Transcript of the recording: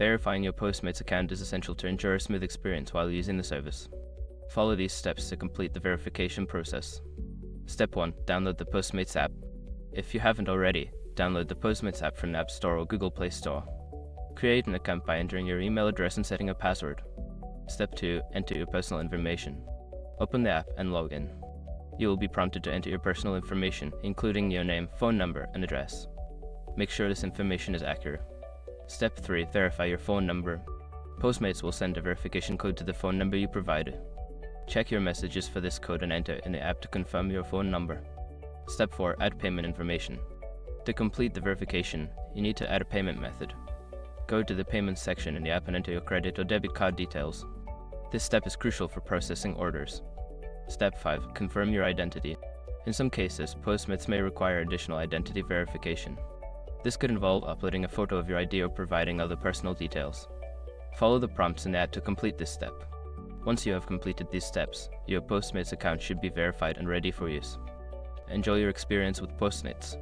Verifying your Postmates account is essential to ensure a smooth experience while using the service. Follow these steps to complete the verification process. Step 1. Download the Postmates app. If you haven't already, download the Postmates app from the App Store or Google Play Store. Create an account by entering your email address and setting a password. Step 2. Enter your personal information. Open the app and log in. You will be prompted to enter your personal information, including your name, phone number, and address. Make sure this information is accurate. Step 3. Verify your phone number. Postmates will send a verification code to the phone number you provided. Check your messages for this code and enter it in the app to confirm your phone number. Step 4. Add payment information. To complete the verification, you need to add a payment method. Go to the payments section in the app and enter your credit or debit card details. This step is crucial for processing orders. Step 5. Confirm your identity. In some cases, Postmates may require additional identity verification. This could involve uploading a photo of your ID or providing other personal details. Follow the prompts in the app to complete this step. Once you have completed these steps, your Postmates account should be verified and ready for use. Enjoy your experience with Postmates.